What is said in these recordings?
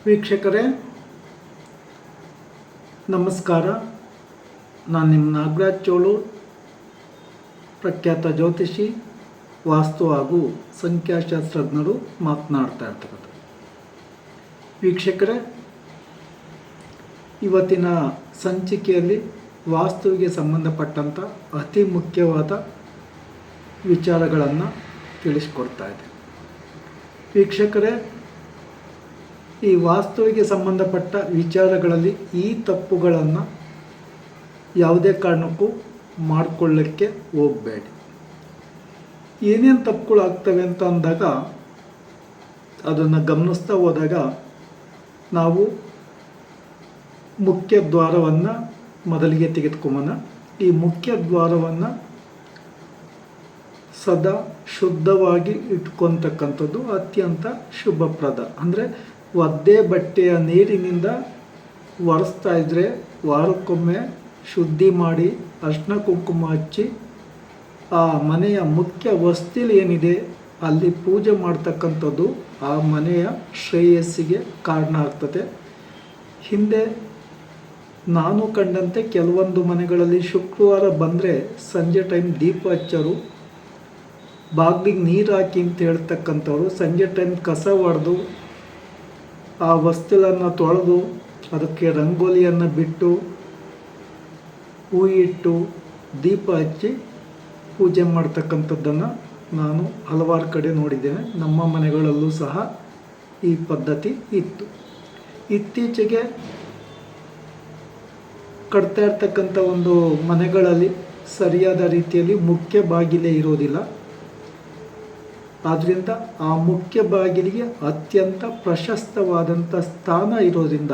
ವೀಕ್ಷಕರೇ ನಮಸ್ಕಾರ. ನಾನು ನಿಮ್ಮ ನಾಗರಾಜ್ ಚೋಳೂರ್, ಪ್ರಖ್ಯಾತ ಜ್ಯೋತಿಷಿ, ವಾಸ್ತು ಹಾಗೂ ಸಂಖ್ಯಾಶಾಸ್ತ್ರಜ್ಞರು ಮಾತನಾಡ್ತಾ ಇರ್ತಕ್ಕಂಥ. ವೀಕ್ಷಕರೇ, ಇವತ್ತಿನ ಸಂಚಿಕೆಯಲ್ಲಿ ವಾಸ್ತುವಿಗೆ ಸಂಬಂಧಪಟ್ಟಂಥ ಅತಿ ಮುಖ್ಯವಾದ ವಿಚಾರಗಳನ್ನು ತಿಳಿಸ್ಕೊಡ್ತಾ ಇದೆ. ವೀಕ್ಷಕರೇ, ಈ ವಾಸ್ತುವಿಗೆ ಸಂಬಂಧಪಟ್ಟ ವಿಚಾರಗಳಲ್ಲಿ ಈ ತಪ್ಪುಗಳನ್ನು ಯಾವುದೇ ಕಾರಣಕ್ಕೂ ಮಾಡಿಕೊಳ್ಳಕ್ಕೆ ಹೋಗಬೇಡಿ. ಏನೇನು ತಪ್ಪುಗಳಾಗ್ತವೆ ಅಂತ ಅಂದಾಗ ಅದನ್ನು ಗಮನಿಸ್ತಾ ಹೋದಾಗ ನಾವು ಮುಖ್ಯ ದ್ವಾರವನ್ನು ಮೊದಲಿಗೆ ತೆಗೆದುಕೊಂಬೋಣ. ಈ ಮುಖ್ಯ ದ್ವಾರವನ್ನು ಸದಾ ಶುದ್ಧವಾಗಿ ಇಟ್ಕೊತಕ್ಕಂಥದ್ದು ಅತ್ಯಂತ ಶುಭಪ್ರದ. ಅಂದರೆ ಒದ್ದೆ ಬಟ್ಟೆಯ ನೀರಿನಿಂದ ಒರೆಸ್ತಾ ಇದ್ದರೆ ವಾರಕ್ಕೊಮ್ಮೆ ಶುದ್ಧಿ ಮಾಡಿ ಅರಿಶಿನ ಕುಂಕುಮ ಹಚ್ಚಿ ಆ ಮನೆಯ ಮುಖ್ಯ ವಸ್ತಿಲು ಏನಿದೆ ಅಲ್ಲಿ ಪೂಜೆ ಮಾಡ್ತಕ್ಕಂಥದ್ದು ಆ ಮನೆಯ ಶ್ರೇಯಸ್ಸಿಗೆ ಕಾರಣ ಆಗ್ತದೆ. ಹಿಂದೆ ನಾನು ಕಂಡಂತೆ ಕೆಲವೊಂದು ಮನೆಗಳಲ್ಲಿ ಶುಕ್ರವಾರ ಬಂದರೆ ಸಂಜೆ ಟೈಮ್ ದೀಪ ಹಚ್ಚೋರು, ಬಾಗಿಲಿಗೆ ನೀರು ಹಾಕಿ ಅಂತ ಹೇಳ್ತಕ್ಕಂಥವ್ರು ಸಂಜೆ ಟೈಮ್ ಕಸ ಹೊಡೆದು ಆ ವಸ್ತುಗಳನ್ನು ತೊಳೆದು ಅದಕ್ಕೆ ರಂಗೋಲಿಯನ್ನು ಬಿಟ್ಟು ಹೂ ಇಟ್ಟು ದೀಪ ಹಚ್ಚಿ ಪೂಜೆ ಮಾಡ್ತಕ್ಕಂಥದ್ದನ್ನು ನಾನು ಹಲವಾರು ಕಡೆ ನೋಡಿದ್ದೇನೆ. ನಮ್ಮ ಮನೆಗಳಲ್ಲೂ ಸಹ ಈ ಪದ್ಧತಿ ಇತ್ತು. ಇತ್ತೀಚೆಗೆ ಕಟ್ತಾ ಇರ್ತಕ್ಕಂಥ ಒಂದು ಮನೆಗಳಲ್ಲಿ ಸರಿಯಾದ ರೀತಿಯಲ್ಲಿ ಮುಖ್ಯ ಬಾಗಿಲೇ ಇರೋದಿಲ್ಲ. ಆದ್ದರಿಂದ ಆ ಮುಖ್ಯ ಬಾಗಿಲಿಗೆ ಅತ್ಯಂತ ಪ್ರಶಸ್ತವಾದಂಥ ಸ್ಥಾನ ಇರೋದ್ರಿಂದ,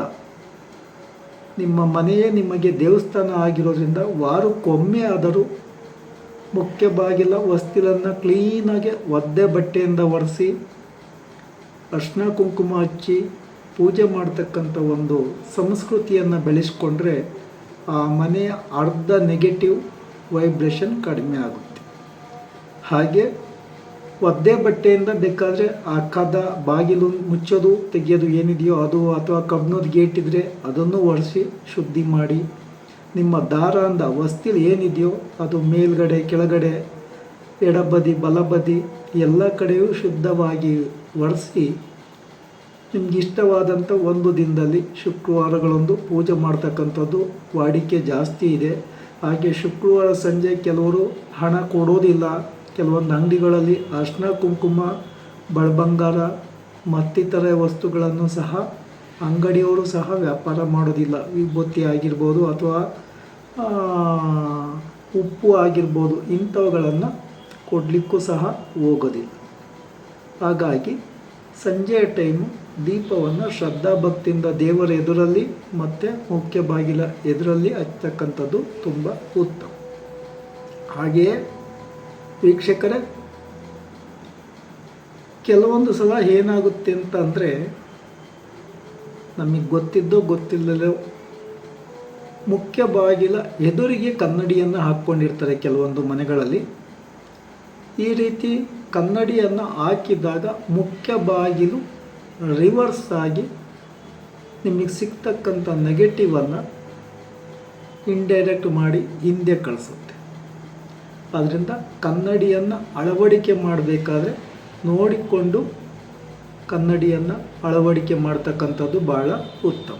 ನಿಮ್ಮ ಮನೆಯೇ ನಿಮಗೆ ದೇವಸ್ಥಾನ ಆಗಿರೋದ್ರಿಂದ ವಾರಕ್ಕೊಮ್ಮೆ ಆದರೂ ಮುಖ್ಯ ಬಾಗಿಲ ವಸ್ತಿಲನ್ನು ಕ್ಲೀನಾಗಿ ಒದ್ದೆ ಬಟ್ಟೆಯಿಂದ ಒರೆಸಿ ಅರಿಶಿನ ಕುಂಕುಮ ಹಚ್ಚಿ ಪೂಜೆ ಮಾಡ್ತಕ್ಕಂಥ ಒಂದು ಸಂಸ್ಕೃತಿಯನ್ನು ಬೆಳೆಸ್ಕೊಂಡ್ರೆ ಆ ಮನೆಯ ಅರ್ಧ ನೆಗೆಟಿವ್ ವೈಬ್ರೇಷನ್ ಕಡಿಮೆ ಆಗುತ್ತೆ. ಹಾಗೆ ಒದ್ದೆ ಬಟ್ಟೆಯಿಂದ ಬೇಕಾದರೆ ಆ ಕದ ಬಾಗಿಲು ಮುಚ್ಚೋದು ತೆಗೆಯೋದು ಏನಿದೆಯೋ ಅದು, ಅಥವಾ ಕಬ್ಬಿಣದ ಗೇಟ್ ಇದ್ದರೆ ಅದನ್ನು ಒರೆಸಿ ಶುದ್ಧಿ ಮಾಡಿ, ನಿಮ್ಮ ದಾರ ಅಂದ ವಸ್ತಿಲು ಏನಿದೆಯೋ ಅದು ಮೇಲ್ಗಡೆ ಕೆಳಗಡೆ ಎಡಬದಿ ಬಲಬದಿ ಎಲ್ಲ ಕಡೆಯೂ ಶುದ್ಧವಾಗಿ ಒರೆಸಿ ನಿಮ್ಗೆ ಇಷ್ಟವಾದಂಥ ಒಂದು ದಿನದಲ್ಲಿ ಶುಕ್ರವಾರಗಳೊಂದು ಪೂಜೆ ಮಾಡ್ತಕ್ಕಂಥದ್ದು ವಾಡಿಕೆ ಜಾಸ್ತಿ ಇದೆ. ಹಾಗೆ ಶುಕ್ರವಾರ ಸಂಜೆ ಕೆಲವರು ಹಣ ಕೊಡೋದಿಲ್ಲ. ಕೆಲವೊಂದು ಅಂಗಡಿಗಳಲ್ಲಿ ಅರಿಶಿನ ಕುಂಕುಮ, ಬಳಬಂಗಾರ ಮತ್ತಿತರ ವಸ್ತುಗಳನ್ನು ಸಹ ಅಂಗಡಿಯವರು ಸಹ ವ್ಯಾಪಾರ ಮಾಡೋದಿಲ್ಲ. ವಿಭೂತಿ ಆಗಿರ್ಬೋದು ಅಥವಾ ಉಪ್ಪು ಆಗಿರ್ಬೋದು, ಇಂಥವುಗಳನ್ನು ಕೊಡಲಿಕ್ಕೂ ಸಹ ಹೋಗೋದಿಲ್ಲ. ಹಾಗಾಗಿ ಸಂಜೆಯ ಟೈಮು ದೀಪವನ್ನು ಶ್ರದ್ಧಾಭಕ್ತಿಯಿಂದ ದೇವರ ಎದುರಲ್ಲಿ ಮತ್ತು ಮುಖ್ಯ ಬಾಗಿಲ ಎದುರಲ್ಲಿ ಹಚ್ಚತಕ್ಕಂಥದ್ದು ತುಂಬ ಉತ್ತಮ. ಹಾಗೆಯೇ ವೀಕ್ಷಕರೇ, ಕೆಲವೊಂದು ಸಲ ಏನಾಗುತ್ತೆ ಅಂತ ಅಂದರೆ, ನಮಗೆ ಗೊತ್ತಿದ್ದೋ ಗೊತ್ತಿಲ್ಲದೋ ಮುಖ್ಯ ಬಾಗಿಲ ಎದುರಿಗೆ ಕನ್ನಡಿಯನ್ನು ಹಾಕ್ಕೊಂಡಿರ್ತಾರೆ ಕೆಲವೊಂದು ಮನೆಗಳಲ್ಲಿ. ಈ ರೀತಿ ಕನ್ನಡಿಯನ್ನು ಹಾಕಿದಾಗ ಮುಖ್ಯ ಬಾಗಿಲು ರಿವರ್ಸ್ ಆಗಿ ನಿಮಗೆ ಸಿಗ್ತಕ್ಕಂಥ ನೆಗೆಟಿವನ್ನು ಇಂಡೈರೆಕ್ಟ್ ಮಾಡಿ ಹಿಂದೆ ಕಳಿಸುತ್ತೆ. ಆದ್ದರಿಂದ ಕನ್ನಡಿಯನ್ನು ಅಳವಡಿಕೆ ಮಾಡಬೇಕಾದ್ರೆ ನೋಡಿಕೊಂಡು ಕನ್ನಡಿಯನ್ನು ಅಳವಡಿಕೆ ಮಾಡ್ತಕ್ಕಂಥದ್ದು ಭಾಳ ಉತ್ತಮ.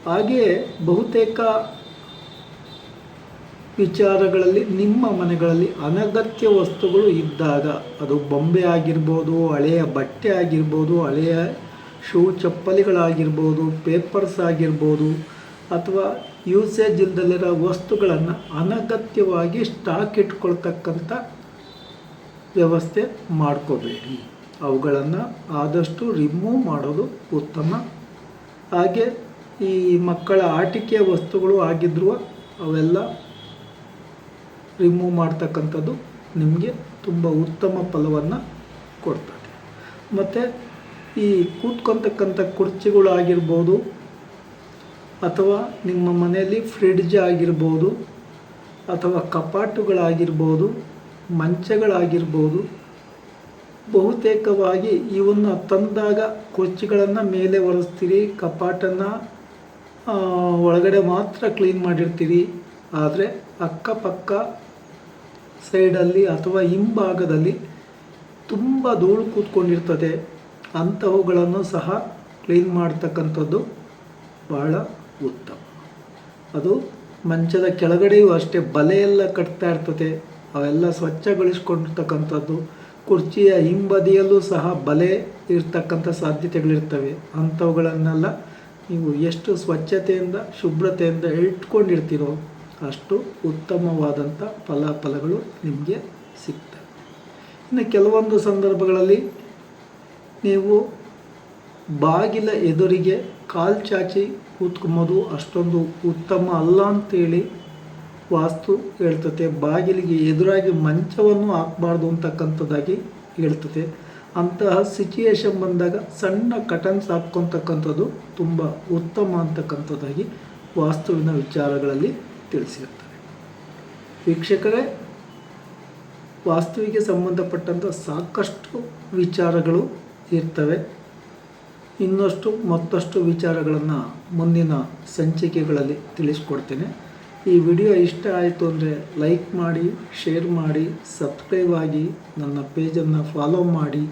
ಹಾಗೆಯೇ ಬಹುತೇಕ ವಿಚಾರಗಳಲ್ಲಿ ನಿಮ್ಮ ಮನೆಗಳಲ್ಲಿ ಅನಗತ್ಯ ವಸ್ತುಗಳು ಇದ್ದಾಗ, ಅದು ಬೊಂಬೆ ಆಗಿರ್ಬೋದು, ಹಳೆಯ ಬಟ್ಟೆ ಆಗಿರ್ಬೋದು, ಹಳೆಯ ಶೂ ಚಪ್ಪಲಿಗಳಾಗಿರ್ಬೋದು, ಪೇಪರ್ಸ್ ಆಗಿರ್ಬೋದು, ಅಥವಾ ಯೂಸೇಜ್ ಇಲ್ದಲ್ಲಿರೋ ವಸ್ತುಗಳನ್ನು ಅನಗತ್ಯವಾಗಿ ಸ್ಟಾಕ್ ಇಟ್ಕೊಳ್ತಕ್ಕಂಥ ವ್ಯವಸ್ಥೆ ಮಾಡ್ಕೋಬೇಡಿ. ಅವುಗಳನ್ನು ಆದಷ್ಟು ರಿಮೂವ್ ಮಾಡೋದು ಉತ್ತಮ. ಹಾಗೆ ಈ ಮಕ್ಕಳ ಆಟಿಕೆಯ ವಸ್ತುಗಳು ಆಗಿದ್ರೂ ಅವೆಲ್ಲ ರಿಮೂವ್ ಮಾಡ್ತಕ್ಕಂಥದ್ದು ನಿಮಗೆ ತುಂಬ ಉತ್ತಮ ಫಲವನ್ನು ಕೊಡ್ತದೆ. ಮತ್ತು ಈ ಕೂತ್ಕೊತಕ್ಕಂಥ ಕುರ್ಚಿಗಳಾಗಿರ್ಬೋದು, ಅಥವಾ ನಿಮ್ಮ ಮನೆಯಲ್ಲಿ ಫ್ರಿಡ್ಜ್ ಆಗಿರ್ಬೋದು, ಅಥವಾ ಕಪಾಟುಗಳಾಗಿರ್ಬೋದು, ಮಂಚಗಳಾಗಿರ್ಬೋದು, ಬಹುತೇಕವಾಗಿ ಇವನ್ನು ತಂದಾಗ ಕುರ್ಚಿಗಳನ್ನು ಮೇಲೆ ಒರೆಸ್ತೀರಿ, ಕಪಾಟನ್ನು ಒಳಗಡೆ ಮಾತ್ರ ಕ್ಲೀನ್ ಮಾಡಿರ್ತೀರಿ. ಆದರೆ ಅಕ್ಕಪಕ್ಕ ಸೈಡಲ್ಲಿ ಅಥವಾ ಹಿಂಭಾಗದಲ್ಲಿ ತುಂಬ ಧೂಳು ಕೂತ್ಕೊಂಡಿರ್ತದೆ. ಅಂಥವುಗಳನ್ನು ಸಹ ಕ್ಲೀನ್ ಮಾಡ್ತಕ್ಕಂಥದ್ದು ಬಹಳ ಉತ್ತಮ. ಅದು ಮಂಚದ ಕೆಳಗಡೆಯೂ ಅಷ್ಟೇ ಬಲೆಯೆಲ್ಲ ಕಟ್ತಾ ಇರ್ತದೆ, ಅವೆಲ್ಲ ಸ್ವಚ್ಛಗೊಳಿಸ್ಕೊಂಡಿರ್ತಕ್ಕಂಥದ್ದು. ಕುರ್ಚಿಯ ಹಿಂಬದಿಯಲ್ಲೂ ಸಹ ಬಲೆ ಇರ್ತಕ್ಕಂಥ ಸಾಧ್ಯತೆಗಳಿರ್ತವೆ. ಅಂಥವುಗಳನ್ನೆಲ್ಲ ನೀವು ಎಷ್ಟು ಸ್ವಚ್ಛತೆಯಿಂದ ಶುಭ್ರತೆಯಿಂದ ಇಟ್ಕೊಂಡಿರ್ತೀರೋ ಅಷ್ಟು ಉತ್ತಮವಾದಂಥ ಫಲಾಫಲಗಳು ನಿಮಗೆ ಸಿಗ್ತವೆ. ಇನ್ನು ಕೆಲವೊಂದು ಸಂದರ್ಭಗಳಲ್ಲಿ ನೀವು ಬಾಗಿಲ ಎದುರಿಗೆ ಕಾಲು ಚಾಚಿ ಕೂತ್ಕೊಂಬೋದು ಅಷ್ಟೊಂದು ಉತ್ತಮ ಅಲ್ಲ ಅಂತೇಳಿ ವಾಸ್ತು ಹೇಳ್ತದೆ. ಬಾಗಿಲಿಗೆ ಎದುರಾಗಿ ಮಂಚವನ್ನು ಹಾಕಬಾರ್ದು ಅಂತಕ್ಕಂಥದ್ದಾಗಿ ಹೇಳ್ತದೆ. ಅಂತಹ ಸಿಚುಯೇಷನ್ ಬಂದಾಗ ಸಣ್ಣ ಕಟನ್ಸ್ ಹಾಕ್ಕೊತಕ್ಕಂಥದ್ದು ತುಂಬ ಉತ್ತಮ ಅಂತಕ್ಕಂಥದ್ದಾಗಿ ವಾಸ್ತುವಿನ ವಿಚಾರಗಳಲ್ಲಿ ತಿಳಿಸಿರ್ತಾರೆ. ವೀಕ್ಷಕರೇ, ವಾಸ್ತುವಿಗೆ ಸಂಬಂಧಪಟ್ಟಂಥ ಸಾಕಷ್ಟು ವಿಚಾರಗಳು ಇರ್ತವೆ. ಇನ್ನಷ್ಟು ಮತ್ತಷ್ಟು ವಿಚಾರಗಳನ್ನು ಮುಂದಿನ ಸಂಚಿಕೆಗಳಲ್ಲಿ ತಿಳಿಸ್ಕೊಡ್ತೇನೆ. ಈ ವಿಡಿಯೋ ಇಷ್ಟ ಆಯಿತು ಅಂದರೆ ಲೈಕ್ ಮಾಡಿ, ಶೇರ್ ಮಾಡಿ, ಸಬ್ಸ್ಕ್ರೈಬ್ ಆಗಿ, ನನ್ನ ಪೇಜನ್ನು ಫಾಲೋ ಮಾಡಿ,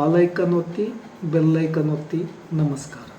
ಆಲ್ ಐಕನ್ ಒತ್ತಿ, ಬೆಲ್ ಐಕನ್ ಒತ್ತಿ. ನಮಸ್ಕಾರ.